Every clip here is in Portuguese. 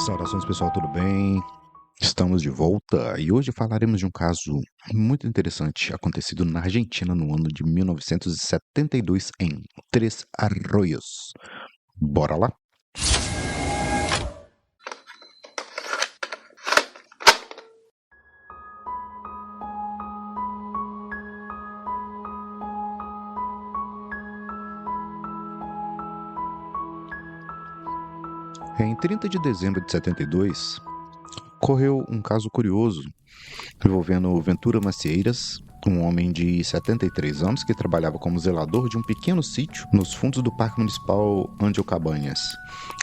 Saudações, pessoal, tudo bem? Estamos de volta e hoje falaremos de um caso muito interessante acontecido na Argentina no ano de 1972 em Três Arroios. Bora lá? Em 30 de dezembro de 72, ocorreu um caso curioso envolvendo Ventura Macieiras, um homem de 73 anos que trabalhava como zelador de um pequeno sítio nos fundos do Parque Municipal Angel Cabañas,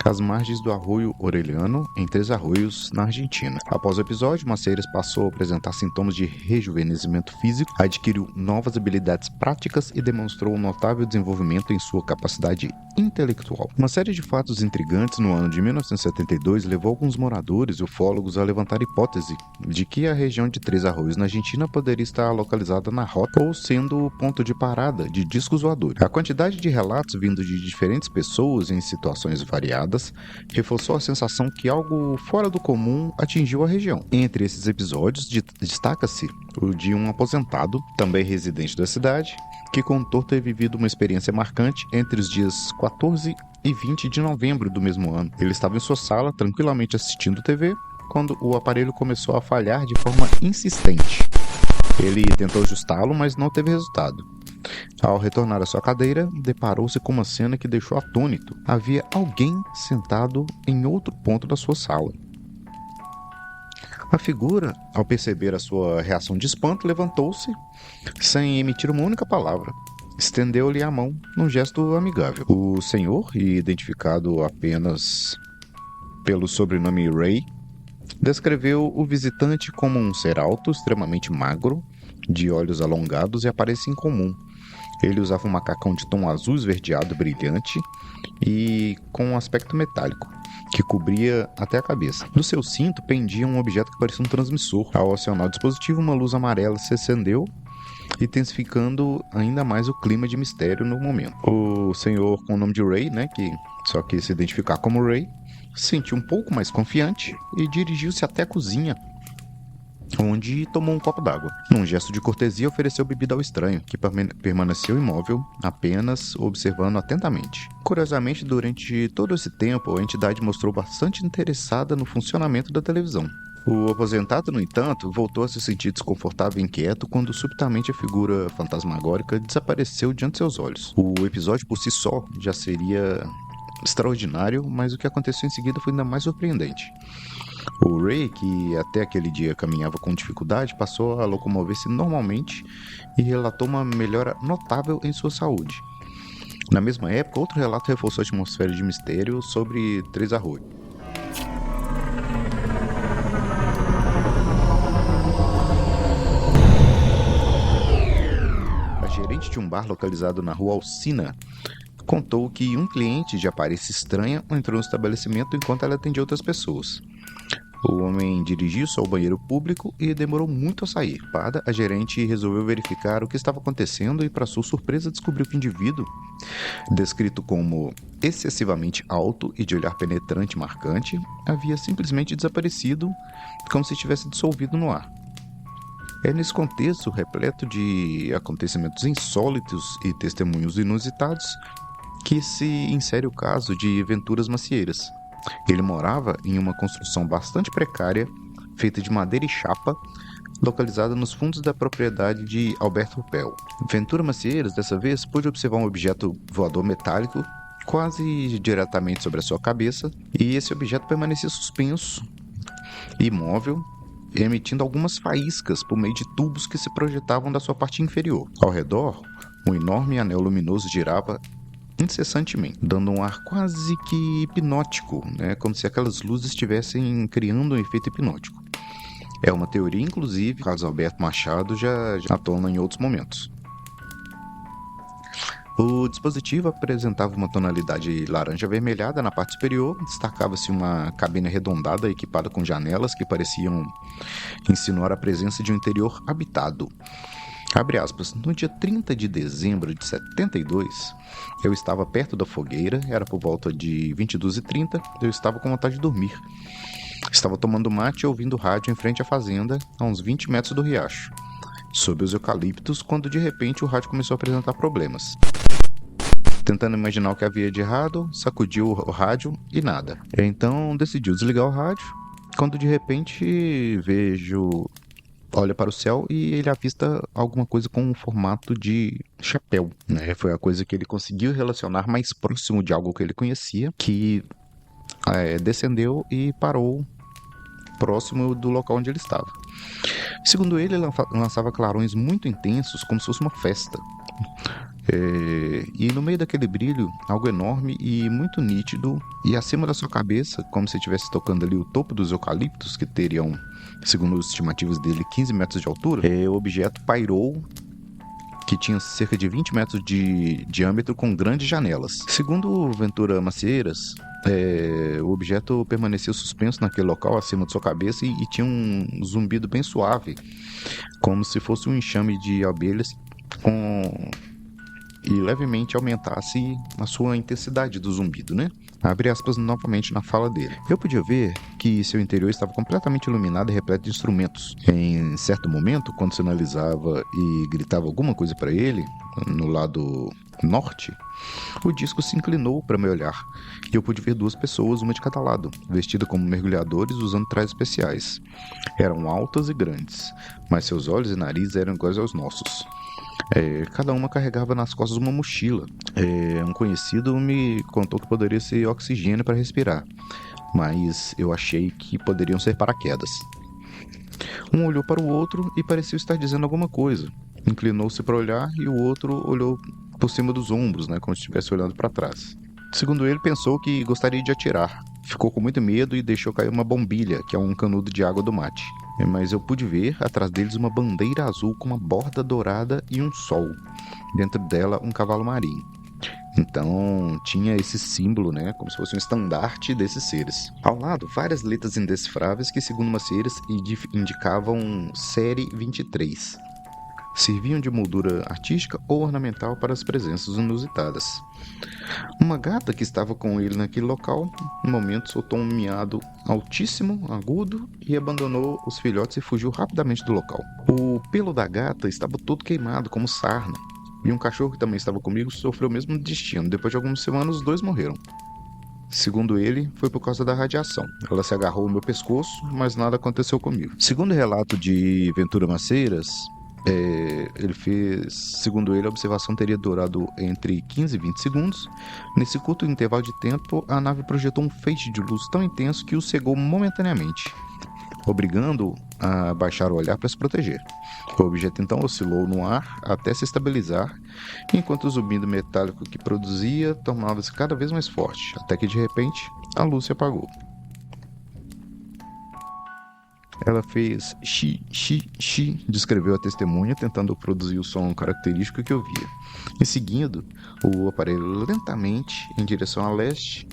às margens do Arroio Orellano, em Três Arroios, na Argentina. Após o episódio, Macieiras passou a apresentar sintomas de rejuvenescimento físico, adquiriu novas habilidades práticas e demonstrou um notável desenvolvimento em sua capacidade intelectual. Uma série de fatos intrigantes no ano de 1972 levou alguns moradores e ufólogos a levantar a hipótese de que a região de Três Arroios na Argentina poderia estar localizada na rota ou sendo ponto de parada de discos voadores. A quantidade de relatos vindo de diferentes pessoas em situações variadas reforçou a sensação que algo fora do comum atingiu a região. Entre esses episódios, destaca-se o de um aposentado, também residente da cidade, que contou ter vivido uma experiência marcante entre os dias 14 e 20 de novembro do mesmo ano. Ele estava em sua sala, tranquilamente assistindo TV, quando o aparelho começou a falhar de forma insistente. Ele tentou ajustá-lo, mas não teve resultado. Ao retornar à sua cadeira, deparou-se com uma cena que deixou atônito. Havia alguém sentado em outro ponto da sua sala. A figura, ao perceber a sua reação de espanto, levantou-se, sem emitir uma única palavra. Estendeu-lhe a mão num gesto amigável. O senhor, identificado apenas pelo sobrenome Ray, descreveu o visitante como um ser alto, extremamente magro, de olhos alongados e aparência incomum. Ele usava um macacão de tom azul esverdeado brilhante e com um aspecto metálico, que cobria até a cabeça. Do seu cinto pendia um objeto que parecia um transmissor. Ao acionar o dispositivo, uma luz amarela se acendeu, intensificando ainda mais o clima de mistério no momento. O senhor com o nome de Ray, que só quis se identificar como Ray, se sentiu um pouco mais confiante e dirigiu-se até a cozinha, onde tomou um copo d'água. Num gesto de cortesia, ofereceu bebida ao estranho, que permaneceu imóvel, apenas observando atentamente. Curiosamente, durante todo esse tempo, a entidade mostrou bastante interessada no funcionamento da televisão. O aposentado, no entanto, voltou a se sentir desconfortável e inquieto quando subitamente a figura fantasmagórica desapareceu diante de seus olhos. O episódio por si só já seria extraordinário, mas o que aconteceu em seguida foi ainda mais surpreendente. O Ray, que até aquele dia caminhava com dificuldade, passou a locomover-se normalmente e relatou uma melhora notável em sua saúde. Na mesma época, outro relato reforçou a atmosfera de mistério sobre Três Arroios. A gerente de um bar localizado na rua Alsina contou que um cliente de aparência estranha entrou no estabelecimento enquanto ela atendia outras pessoas. O homem dirigiu-se ao banheiro público e demorou muito a sair. A gerente resolveu verificar o que estava acontecendo e, para sua surpresa, descobriu que o indivíduo, descrito como excessivamente alto e de olhar penetrante e marcante, havia simplesmente desaparecido, como se tivesse dissolvido no ar. É nesse contexto, repleto de acontecimentos insólitos e testemunhos inusitados, que se insere o caso de Venturas Macieiras. Ele morava em uma construção bastante precária, feita de madeira e chapa, localizada nos fundos da propriedade de Alberto Pel. Ventura Macieiras, dessa vez, pôde observar um objeto voador metálico quase diretamente sobre a sua cabeça, e esse objeto permanecia suspenso, imóvel, emitindo algumas faíscas por meio de tubos que se projetavam da sua parte inferior. Ao redor, um enorme anel luminoso girava incessantemente, dando um ar quase que hipnótico, como se aquelas luzes estivessem criando um efeito hipnótico. É uma teoria, inclusive, Carlos Alberto Machado já atona em outros momentos. O dispositivo apresentava uma tonalidade laranja avermelhada na parte superior, destacava-se uma cabine arredondada equipada com janelas que pareciam insinuar a presença de um interior habitado. Abre aspas. No dia 30 de dezembro de 72, eu estava perto da fogueira, era por volta de 22h30, eu estava com vontade de dormir. Estava tomando mate e ouvindo rádio em frente à fazenda, a uns 20 metros do riacho, sob os eucaliptos, quando de repente o rádio começou a apresentar problemas. Tentando imaginar o que havia de errado, sacudiu o rádio e nada. Então decidiu desligar o rádio, quando de repente olha para o céu e ele avista alguma coisa com um formato de chapéu, né? Foi a coisa que ele conseguiu relacionar mais próximo de algo que ele conhecia, que descendeu e parou próximo do local onde ele estava. Segundo ele lançava clarões muito intensos, como se fosse uma festa. E no meio daquele brilho, algo enorme e muito nítido, e acima da sua cabeça, como se estivesse tocando ali o topo dos eucaliptos, que teriam, segundo os estimativos dele, 15 metros de altura, o objeto pairou, que tinha cerca de 20 metros de diâmetro, com grandes janelas. Segundo Ventura Macieiras, o objeto permaneceu suspenso naquele local acima de sua cabeça e tinha um zumbido bem suave, como se fosse um enxame de abelhas e levemente aumentasse a sua intensidade do zumbido, né? Abre aspas novamente na fala dele. Eu podia ver que seu interior estava completamente iluminado e repleto de instrumentos. Em certo momento, quando sinalizava e gritava alguma coisa para ele, no lado norte, o disco se inclinou para me olhar e eu pude ver duas pessoas, uma de cada lado, vestidas como mergulhadores usando trajes especiais. Eram altas e grandes, mas seus olhos e nariz eram iguais aos nossos. Cada uma carregava nas costas uma mochila. Um conhecido me contou que poderia ser oxigênio para respirar, mas eu achei que poderiam ser paraquedas. Um olhou para o outro e pareceu estar dizendo alguma coisa. Inclinou-se para olhar e o outro olhou por cima dos ombros, né, como se estivesse olhando para trás. Segundo ele, pensou que gostaria de atirar. Ficou com muito medo e deixou cair uma bombilha, que é um canudo de água do mate. Mas eu pude ver, atrás deles, uma bandeira azul com uma borda dourada e um sol. Dentro dela, um cavalo marinho. Então, tinha esse símbolo, né, como se fosse um estandarte desses seres. Ao lado, várias letras indecifráveis que, segundo Macieiras, indicavam Série 23. Serviam de moldura artística ou ornamental para as presenças inusitadas. Uma gata que estava com ele naquele local, no momento soltou um miado altíssimo, agudo, e abandonou os filhotes e fugiu rapidamente do local. O pelo da gata estava todo queimado, como sarna, e um cachorro que também estava comigo sofreu o mesmo destino. Depois de algumas semanas, os dois morreram. Segundo ele, foi por causa da radiação. Ela se agarrou ao meu pescoço, mas nada aconteceu comigo. Segundo o relato de Ventura Maceiras, segundo ele, a observação teria durado entre 15 e 20 segundos. Nesse curto intervalo de tempo, a nave projetou um feixe de luz tão intenso que o cegou momentaneamente, obrigando-o a baixar o olhar para se proteger. O objeto então oscilou no ar até se estabilizar, enquanto o zumbido metálico que produzia tornava-se cada vez mais forte, até que de repente a luz se apagou. Ela fez xi, xi, xi, descreveu a testemunha, tentando produzir o som característico que ouvia. Em seguida, o aparelho lentamente, em direção a leste,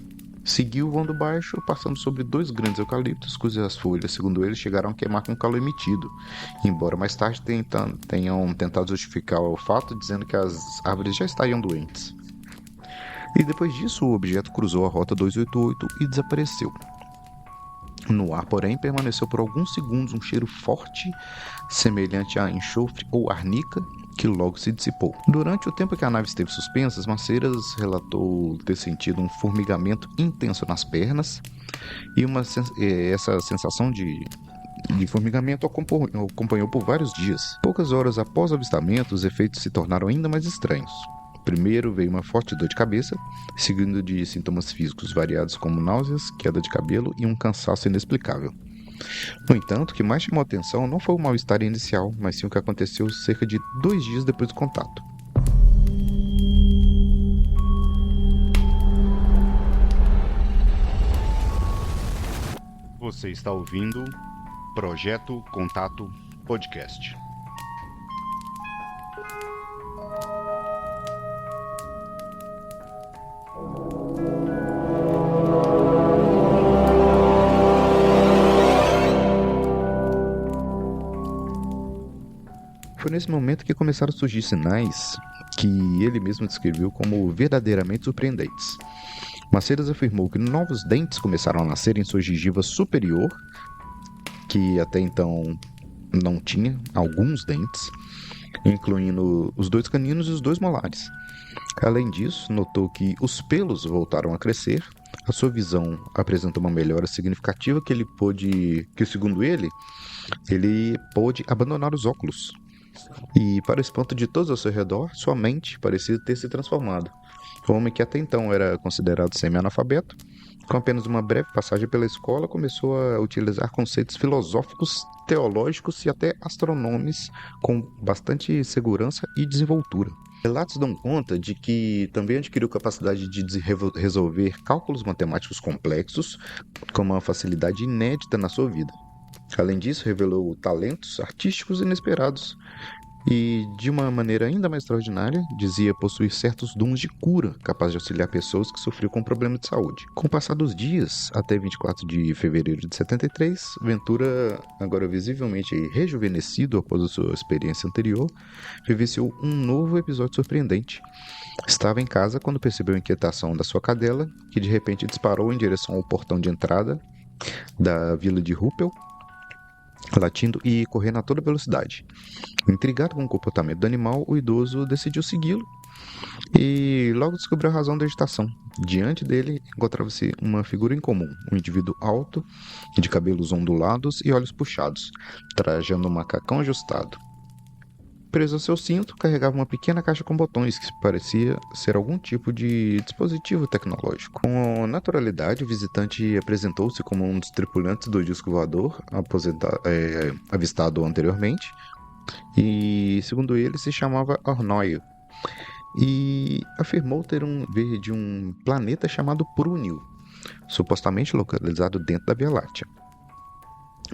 seguiu voando baixo, passando sobre dois grandes eucaliptos, cujas folhas, segundo ele, chegaram a queimar com o calor emitido, embora mais tarde tenham tentado justificar o fato, dizendo que as árvores já estariam doentes. E depois disso, o objeto cruzou a rota 288 e desapareceu. No ar, porém, permaneceu por alguns segundos um cheiro forte, semelhante a enxofre ou arnica, que logo se dissipou. Durante o tempo que a nave esteve suspensa, Maceiras relatou ter sentido um formigamento intenso nas pernas e essa sensação de formigamento acompanhou por vários dias. Poucas horas após o avistamento, os efeitos se tornaram ainda mais estranhos. Primeiro veio uma forte dor de cabeça, seguindo de sintomas físicos variados como náuseas, queda de cabelo e um cansaço inexplicável. No entanto, o que mais chamou a atenção não foi o mal-estar inicial, mas sim o que aconteceu cerca de 2 dias depois do contato. Você está ouvindo Projeto Contato Podcast. foi nesse momento que começaram a surgir sinais que ele mesmo descreveu como verdadeiramente surpreendentes. Maceiras afirmou que novos dentes começaram a nascer em sua gengiva superior, que até então não tinha alguns dentes, incluindo os 2 caninos e os 2 molares. Além disso, notou que os pelos voltaram a crescer, a sua visão apresentou uma melhora significativa segundo ele pôde abandonar os óculos. E, para o espanto de todos ao seu redor, sua mente parecia ter se transformado. O homem que até então era considerado semi-analfabeto, com apenas uma breve passagem pela escola, começou a utilizar conceitos filosóficos, teológicos e até astronômicos com bastante segurança e desenvoltura. Relatos dão conta de que também adquiriu capacidade de resolver cálculos matemáticos complexos com uma facilidade inédita na sua vida. Além disso, revelou talentos artísticos inesperados e, de uma maneira ainda mais extraordinária, dizia possuir certos dons de cura, capaz de auxiliar pessoas que sofriam com problemas de saúde. Com o passar dos dias, até 24 de fevereiro de 73, Ventura, agora visivelmente rejuvenescido após a sua experiência anterior, vivenciou um novo episódio surpreendente. Estava em casa quando percebeu a inquietação da sua cadela, que de repente disparou em direção ao portão de entrada da vila de Ruppel, latindo e correndo a toda velocidade. Intrigado com o comportamento do animal, o idoso decidiu segui-lo e logo descobriu a razão da agitação. Diante dele encontrava-se uma figura incomum, um indivíduo alto, de cabelos ondulados e olhos puxados, trajando um macacão ajustado. Preso ao seu cinto, carregava uma pequena caixa com botões que parecia ser algum tipo de dispositivo tecnológico. Com naturalidade, o visitante apresentou-se como um dos tripulantes do disco voador avistado anteriormente e, segundo ele, se chamava Arnoio e afirmou ver de um planeta chamado Prúnio, supostamente localizado dentro da Via Láctea.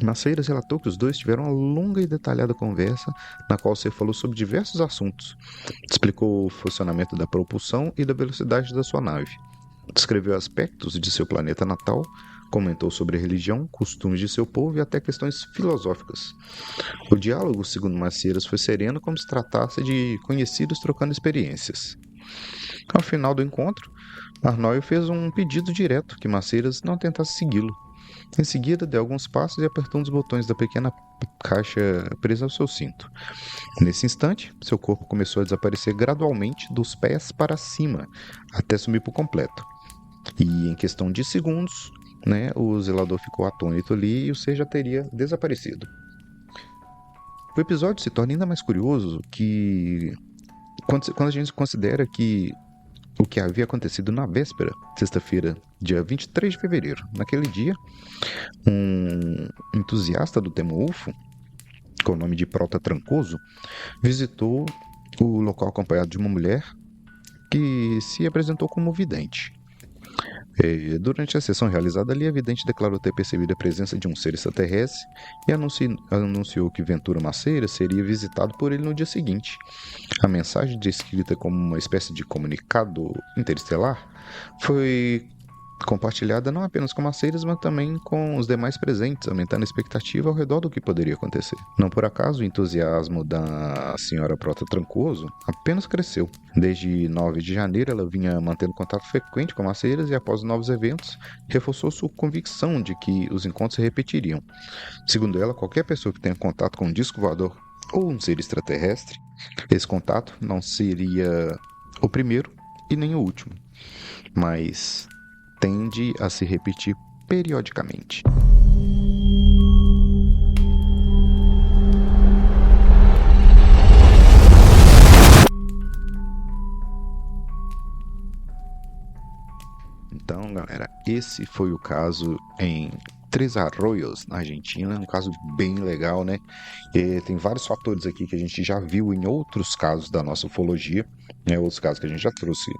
Maceiras relatou que os dois tiveram uma longa e detalhada conversa na qual se falou sobre diversos assuntos. Explicou o funcionamento da propulsão e da velocidade da sua nave. Descreveu aspectos de seu planeta natal, comentou sobre a religião, costumes de seu povo e até questões filosóficas. O diálogo, segundo Maceiras, foi sereno como se tratasse de conhecidos trocando experiências. Ao final do encontro, Arnoio fez um pedido direto que Maceiras não tentasse segui-lo. Em seguida, deu alguns passos e apertou um dos botões da pequena caixa presa ao seu cinto. Nesse instante, seu corpo começou a desaparecer gradualmente dos pés para cima, até sumir por completo. E em questão de segundos, o zelador ficou atônito ali e o ser já teria desaparecido. O episódio se torna ainda mais curioso quando a gente considera que o que havia acontecido na véspera, sexta-feira, dia 23 de fevereiro. Naquele dia, um entusiasta do tema UFO, com o nome de Prota Trancoso, visitou o local acompanhado de uma mulher que se apresentou como vidente. Durante a sessão realizada ali, a vidente declarou ter percebido a presença de um ser extraterrestre e anunciou que Ventura Maceiras seria visitado por ele no dia seguinte. A mensagem, descrita como uma espécie de comunicado interestelar, foi compartilhada não apenas com Maceiras, mas também com os demais presentes, aumentando a expectativa ao redor do que poderia acontecer. Não por acaso, o entusiasmo da senhora Prota Trancoso apenas cresceu. Desde 9 de janeiro, ela vinha mantendo contato frequente com Maceiras e, após novos eventos, reforçou sua convicção de que os encontros se repetiriam. Segundo ela, qualquer pessoa que tenha contato com um disco voador ou um ser extraterrestre, esse contato não seria o primeiro e nem o último, mas tende a se repetir periodicamente. Então, galera, esse foi o caso em Três Arroios, na Argentina, um caso bem legal, né? E tem vários fatores aqui que a gente já viu em outros casos da nossa ufologia, outros casos que a gente já trouxe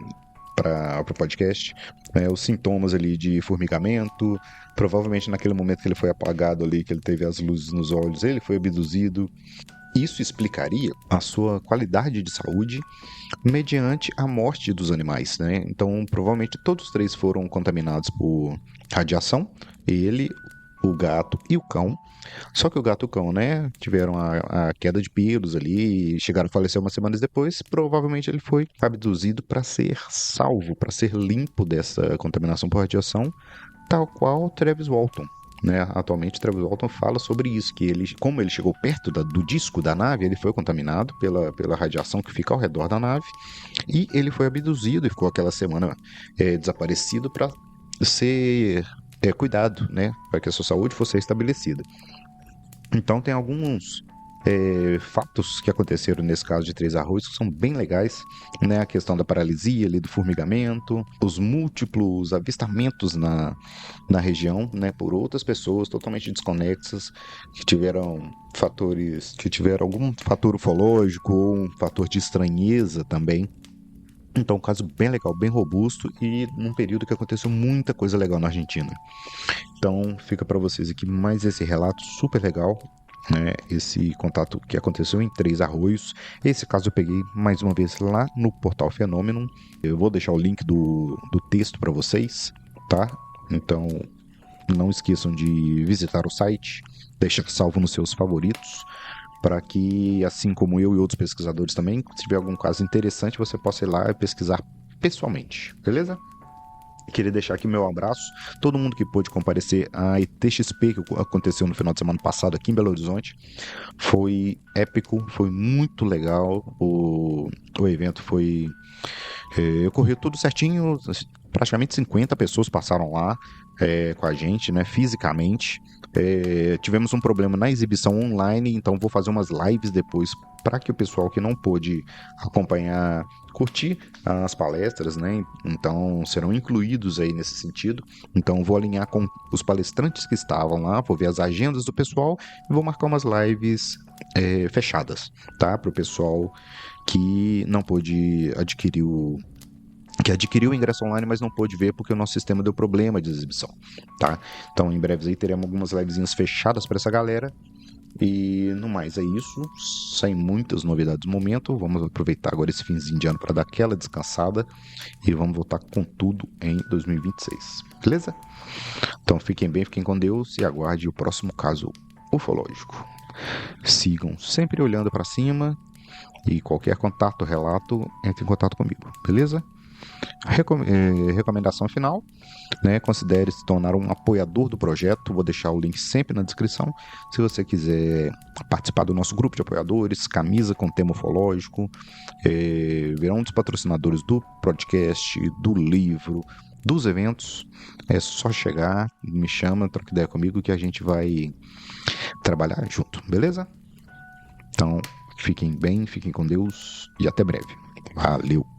para o podcast, os sintomas ali de formigamento, provavelmente naquele momento que ele foi apagado ali, que ele teve as luzes nos olhos, ele foi abduzido. Isso explicaria a sua qualidade de saúde mediante a morte dos animais, Então, provavelmente todos os três foram contaminados por radiação, ele, o gato e o cão. Só que o gato e o cão, né, tiveram a queda de pelos ali e chegaram a falecer umas semanas depois. Provavelmente ele foi abduzido para ser salvo, para ser limpo dessa contaminação por radiação, tal qual Travis Walton. Né? Atualmente, Travis Walton fala sobre isso, que ele, como ele chegou perto do disco da nave, ele foi contaminado pela radiação que fica ao redor da nave, e ele foi abduzido e ficou aquela semana desaparecido para ser cuidado, né? Para que a sua saúde fosse estabelecida. Então tem alguns fatos que aconteceram nesse caso de Três Arroios que são bem legais, né? A questão da paralisia ali, do formigamento, os múltiplos avistamentos na região, né? Por outras pessoas totalmente desconexas, que tiveram algum fator ufológico ou um fator de estranheza também. Então, um caso bem legal, bem robusto e num período que aconteceu muita coisa legal na Argentina. Então, fica para vocês aqui mais esse relato super legal, né? Esse contato que aconteceu em Três Arroios. Esse caso eu peguei mais uma vez lá no Portal Fenômeno. Eu vou deixar o link do texto para vocês, tá? Então, não esqueçam de visitar o site, deixar salvo nos seus favoritos, para que, assim como eu e outros pesquisadores também, se tiver algum caso interessante, você possa ir lá e pesquisar pessoalmente, beleza? Queria deixar aqui meu abraço, todo mundo que pôde comparecer à ITXP, que aconteceu no final de semana passado aqui em Belo Horizonte. Foi épico, foi muito legal, o evento foi... ocorreu tudo certinho, praticamente 50 pessoas passaram lá com a gente, né, fisicamente. Tivemos um problema na exibição online, então vou fazer umas lives depois para que o pessoal que não pôde acompanhar, curtir as palestras, né? Então serão incluídos aí nesse sentido. Então vou alinhar com os palestrantes que estavam lá, vou ver as agendas do pessoal e vou marcar umas lives fechadas, tá? Para o pessoal que não pôde adquirir que adquiriu o ingresso online, mas não pôde ver porque o nosso sistema deu problema de exibição, tá? Então, em breve aí teremos algumas livezinhas fechadas para essa galera. E no mais é isso, sem muitas novidades no momento. Vamos aproveitar agora esse finzinho de ano para dar aquela descansada e vamos voltar com tudo em 2026, beleza? Então fiquem bem, fiquem com Deus e aguarde o próximo caso ufológico. Sigam sempre olhando para cima e qualquer contato, relato, entre em contato comigo, beleza? Recomendação final, né? Considere se tornar um apoiador do projeto. Vou deixar o link sempre na descrição. Se você quiser participar do nosso grupo de apoiadores, camisa com tema ufológico, virar um dos patrocinadores do podcast, do livro, dos eventos, é só chegar, me chama, troca ideia comigo que a gente vai trabalhar junto, beleza? Então, fiquem bem, fiquem com Deus e até breve. Valeu!